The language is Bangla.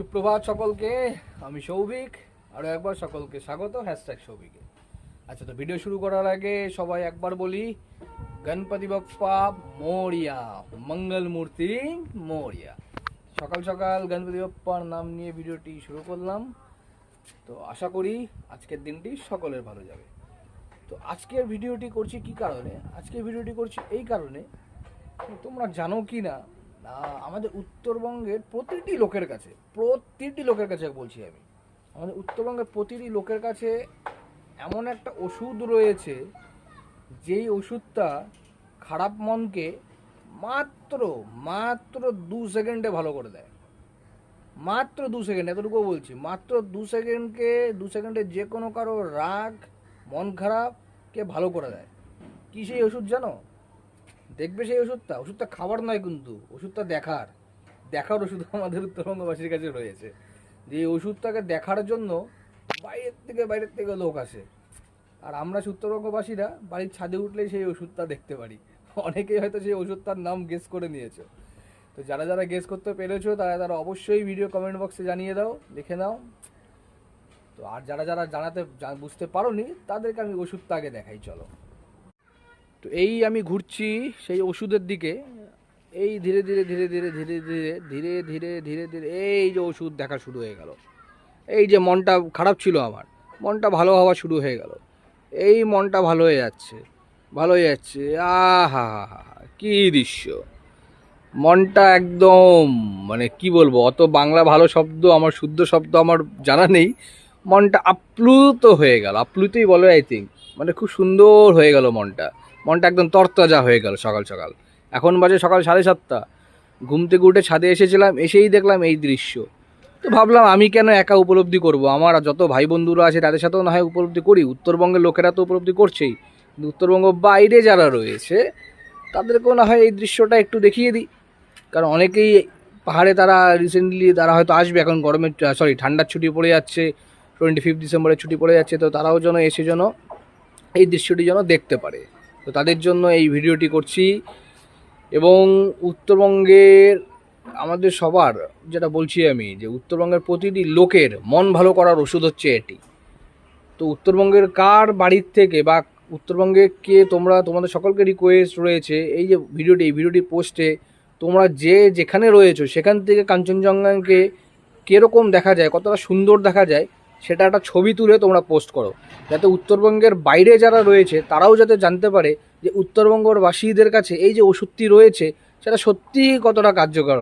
সুপ্রভাত সকলকে। আমি সৌভিক, আরও একবার সকলকে স্বাগত #সৌভিকে। আচ্ছা, তো ভিডিও শুরু করার আগে সবাই একবার বলি গণপতি বাপ্পা মোরিয়া, মঙ্গল মূর্তি মোরিয়া। সকাল সকাল গণপতি বাপ্পার নাম নিয়ে ভিডিওটি শুরু করলাম। তো আশা করি আজকের দিনটি সকলের ভালো যাবে। তো আজকের ভিডিওটি করছি কি কারণে? আজকের ভিডিওটি করছি এই কারণে, তোমরা জানো কি না, আমাদের উত্তরবঙ্গের প্রতিটি লোকের কাছে বলছি আমি, আমাদের উত্তরবঙ্গের প্রতিটি লোকের কাছে এমন একটা ওষুধ রয়েছে, যেই ওষুধটা খারাপ মনকে মাত্র মাত্র 2 সেকেন্ডে ভালো করে দেয়। মাত্র 2 সেকেন্ড, এতটুকু বলছি, মাত্র 2 সেকেন্ডে যে কোনো কারো রাগ, মন খারাপকে ভালো করে দেয়। কি সেই ওষুধ জানো? দেখবে সেই ওষুধটা খাবার নয়, কিন্তু ওষুধটা দেখার ওষুধ আমাদের উত্তরবঙ্গবাসীর কাছে রয়েছে। যে এই ওষুধটাকে দেখার জন্য বাইরের থেকে লোক আসে, আর আমরা উত্তরবঙ্গবাসীরা বাড়ির ছাদে উঠলেই সেই ওষুধটা দেখতে পারি। অনেকেই হয়তো সেই ওষুধটার নাম গেস করে নিয়েছো। তো যারা যারা গেস করতে পেরেছো তারা অবশ্যই ভিডিও কমেন্ট বক্সে জানিয়ে দাও, লিখে নাও। তো আর যারা যারা বুঝতে পারোনি তাদেরকে আমি ওষুধটা আগে দেখাই, চলো। তো এই আমি ঘুরছি সেই ওষুধের দিকে, এই ধীরে ধীরে এই যে ওষুধ দেখা শুরু হয়ে গেল। এই যে মনটা খারাপ ছিল আমার, মনটা ভালো হওয়া শুরু হয়ে গেল। এই মনটা ভালো হয়ে যাচ্ছে। আহা হা হা, কি দৃশ্য! মনটা একদম, মানে কি বলবো, অত বাংলা ভালো শব্দ আমার, শুদ্ধ শব্দ আমার জানা নেই। মনটা আপ্লুত হয়ে গেল, আপ্লুতই বলে আই থিঙ্ক। মানে খুব সুন্দর হয়ে গেল মনটা একদম তরতাজা হয়ে গেল। সকাল সকাল, এখন বাজে সকাল 7:30, ঘুম থেকে উঠে ছাদে এসেছিলাম, এসেই দেখলাম এই দৃশ্য। তো ভাবলাম আমি কেন একা উপলব্ধি করব, আমার যত ভাই বন্ধুরা আছে তাদের সাথেও না হয় উপলব্ধি করি, উত্তরবঙ্গের লোকেরা তো উপলব্ধি করছেই, কিন্তু উত্তরবঙ্গ বাইরে যারা রয়েছে তাদেরকেও না হয় এই দৃশ্যটা একটু দেখিয়ে দিই। কারণ অনেকেই পাহাড়ে তারা রিসেন্টলি তারা হয়তো আসবে, এখন ঠান্ডার ছুটি পড়ে যাচ্ছে, 25 ডিসেম্বরের ছুটি পড়ে যাচ্ছে, তো তারাও যেন এসে যেন এই দৃশ্যটি যেন দেখতে পারে। তো তাদের জন্য এই ভিডিওটি করছি। এবং উত্তরবঙ্গের আমাদের সবার যেটা বলছি আমি, যে উত্তরবঙ্গের প্রতিটি লোকের মন ভালো করার ওষুধ হচ্ছে এটি। তো উত্তরবঙ্গের কার বাড়ির থেকে বা উত্তরবঙ্গে কে তোমাদের সকলকে রিকোয়েস্ট রয়েছে এই যে এই ভিডিওটি পোস্টে তোমরা যেখানে রয়েছো সেখান থেকে কাঞ্চনজঙ্ঘাকে কীরকম দেখা যায়, কতটা সুন্দর দেখা যায়, সেটা একটা ছবি তুলে তোমরা পোস্ট করো, যাতে উত্তরবঙ্গের বাইরে যারা রয়েছে তারাও যাতে জানতে পারে যে উত্তরবঙ্গবাসীদের কাছে এই যে ওষুধটি রয়েছে সেটা সত্যিই কতটা কার্যকর।